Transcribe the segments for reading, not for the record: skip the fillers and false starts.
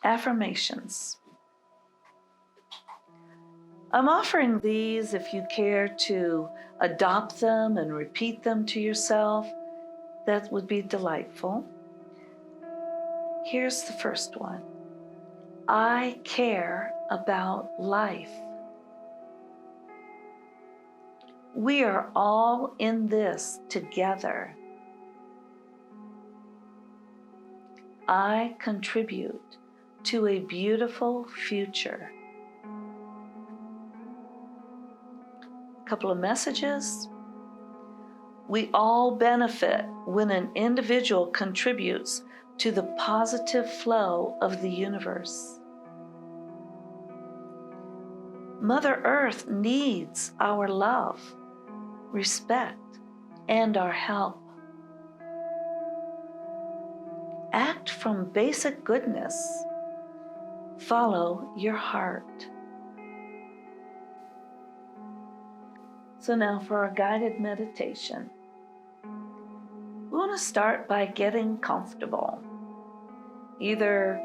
Affirmations. I'm offering these if you care to adopt them and repeat them to yourself. That would be delightful. Here's the first one. I care about life. We are all in this together. I contribute to a beautiful future. A couple of messages. We all benefit when an individual contributes to the positive flow of the universe. Mother Earth needs our love, respect, and our help. Act from basic goodness. Follow your heart. So now for our guided meditation. We want to start by getting comfortable, either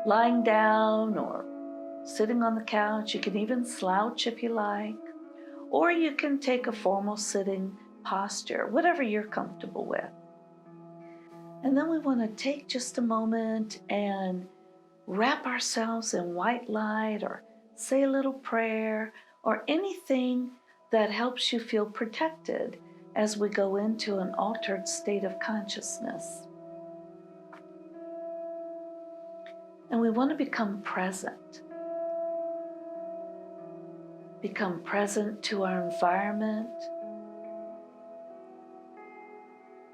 lying down or sitting on the couch. You can even slouch if you like, or you can take a formal sitting posture, whatever you're comfortable with. And then we want to take just a moment and wrap ourselves in white light or say a little prayer or anything that helps you feel protected as we go into an altered state of consciousness. And we want to become present. Become present to our environment.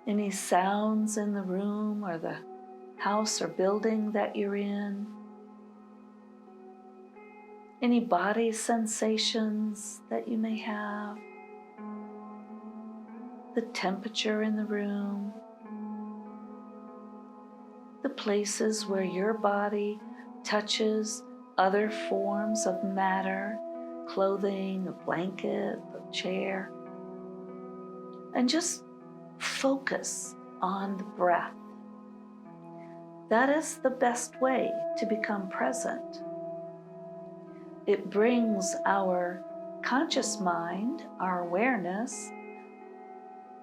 Any sounds in the room or the house or building that you're in. Any body sensations that you may have. The temperature in the room. The places where your body touches other forms of matter, clothing, a blanket, a chair. And just focus on the breath. That is the best way to become present. It brings our conscious mind, our awareness,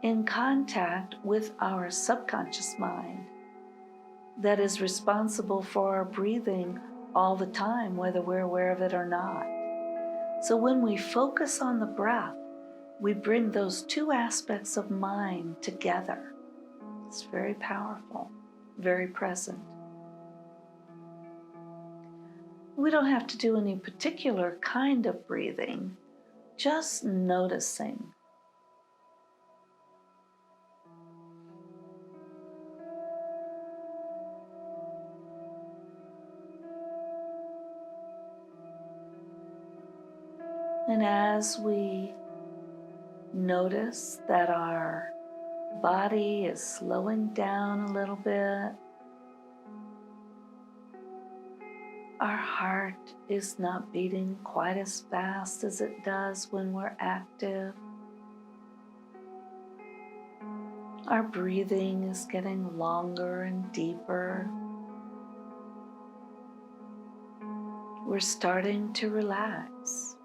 in contact with our subconscious mind that is responsible for our breathing all the time, whether we're aware of it or not. So when we focus on the breath, we bring those two aspects of mind together. It's very powerful, very present. We don't have to do any particular kind of breathing, just noticing. And as we notice that our body is slowing down a little bit, our heart is not beating quite as fast as it does when we're active. Our breathing is getting longer and deeper. We're starting to relax.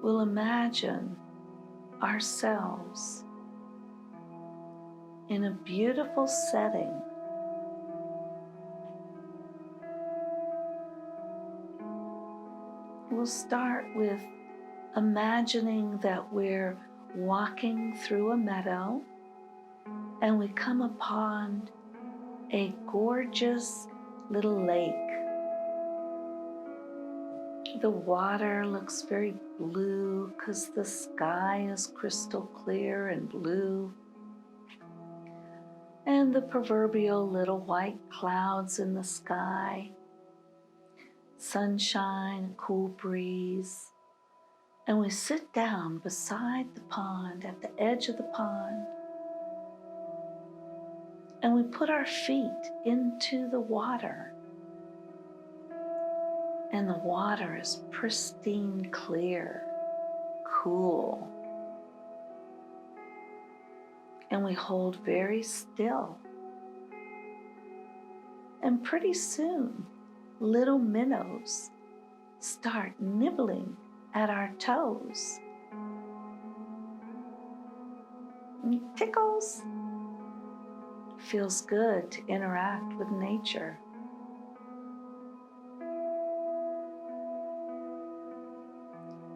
We'll imagine ourselves in a beautiful setting. We'll start with imagining that we're walking through a meadow and we come upon a gorgeous little lake. The water looks very blue because the sky is crystal clear and blue. And the proverbial little white clouds in the sky. Sunshine, cool breeze. And we sit down beside the pond, at the edge of the pond. And we put our feet into the water. And the water is pristine clear, cool. and we hold very still. And pretty soon, little minnows start nibbling at our toes. And it tickles. Feels good to interact with nature.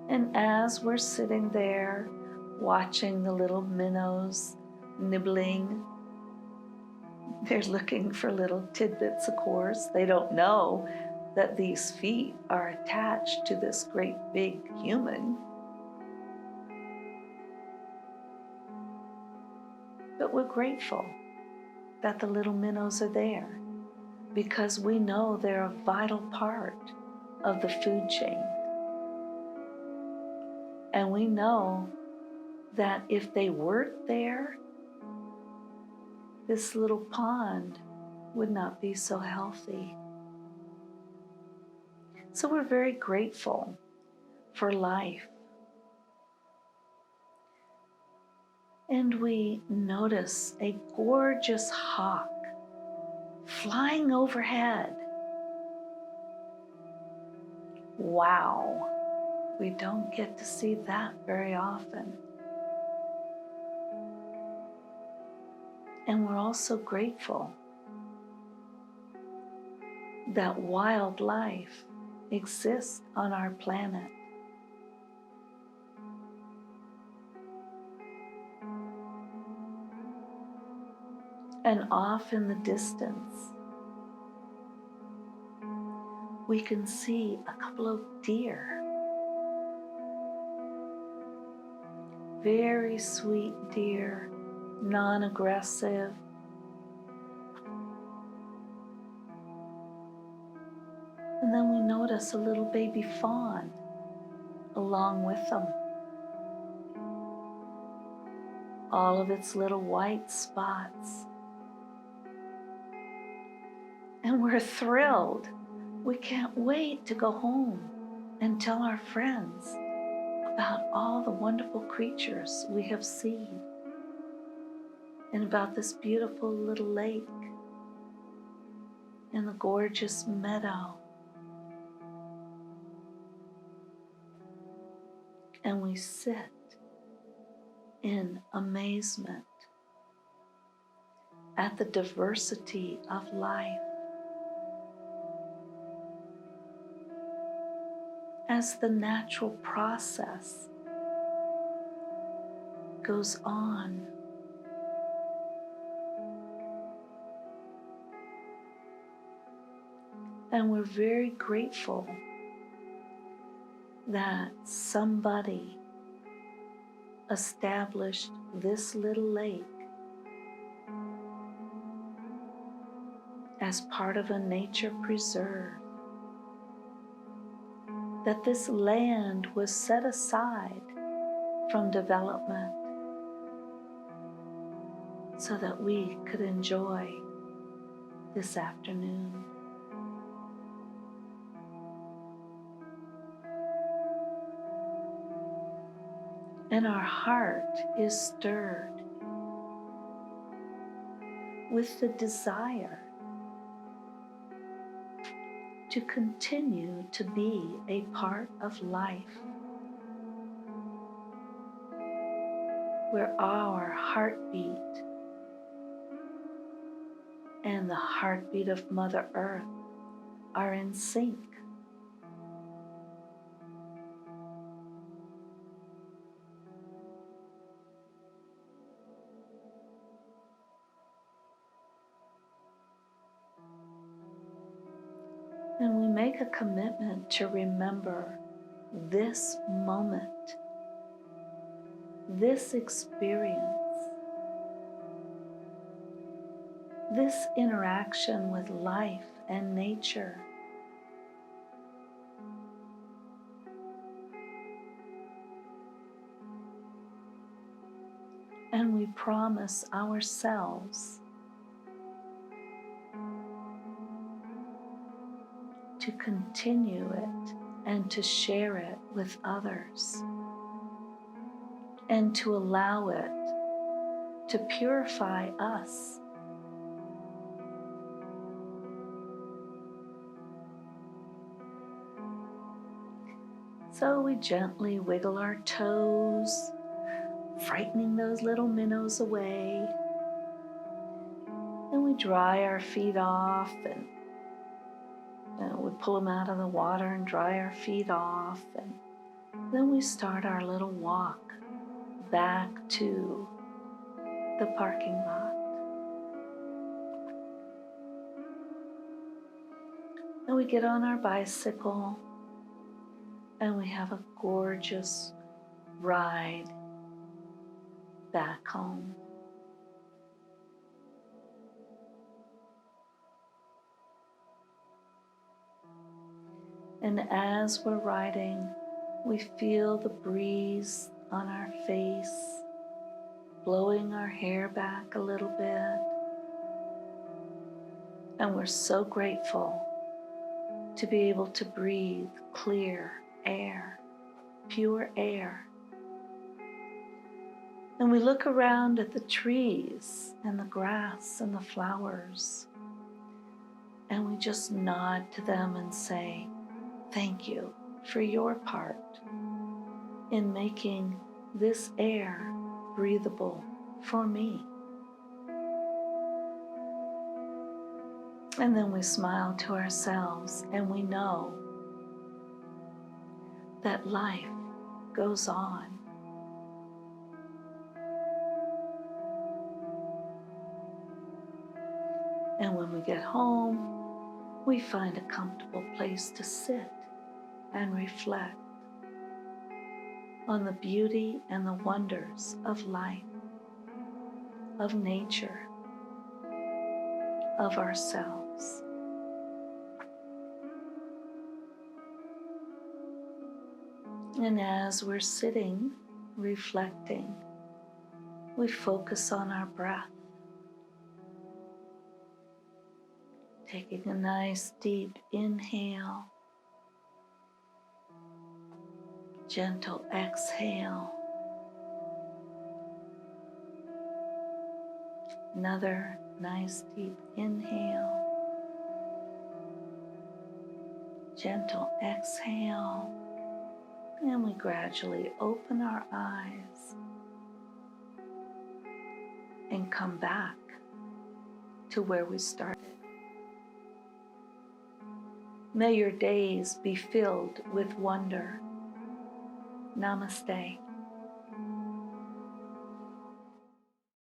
And as we're sitting there watching the little minnows nibbling, they're looking for little tidbits, of course. They don't know that these feet are attached to this great big human. But we're grateful that the little minnows are there because we know they're a vital part of the food chain. And we know that if they weren't there, this little pond would not be so healthy. So we're very grateful for life. And we notice a gorgeous hawk flying overhead. Wow, we don't get to see that very often. And we're also grateful that wildlife exists on our planet. And off in the distance, we can see a couple of deer. Very sweet deer, non-aggressive. And then we notice a little baby fawn along with them. All of its little white spots. And we're thrilled. We can't wait to go home and tell our friends about all the wonderful creatures we have seen and about this beautiful little lake and the gorgeous meadow. And we sit in amazement at the diversity of life as the natural process goes on. And we're very grateful that somebody established this little lake as part of a nature preserve, that this land was set aside from development so that we could enjoy this afternoon. And our heart is stirred with the desire to continue to be a part of life, where our heartbeat and the heartbeat of Mother Earth are in sync. And we make a commitment to remember this moment, this experience, this interaction with life and nature. And we promise ourselves to continue it and to share it with others, and to allow it to purify us. So we gently wiggle our toes, frightening those little minnows away. And we dry our feet off, and we pull them out of the water and dry our feet off. And then we start our little walk back to the parking lot. And we get on our bicycle and we have a gorgeous ride back home. And as we're riding, we feel the breeze on our face, blowing our hair back a little bit. And we're so grateful to be able to breathe clear air, pure air. And we look around at the trees and the grass and the flowers, and we just nod to them and say, thank you for your part in making this air breathable for me. And then we smile to ourselves and we know that life goes on. And when we get home, we find a comfortable place to sit and reflect on the beauty and the wonders of life, of nature, of ourselves. And as we're sitting, reflecting, we focus on our breath, taking a nice deep inhale, gentle exhale, another nice deep inhale, gentle exhale, and we gradually open our eyes and come back to where we started. May your days be filled with wonder. Namaste.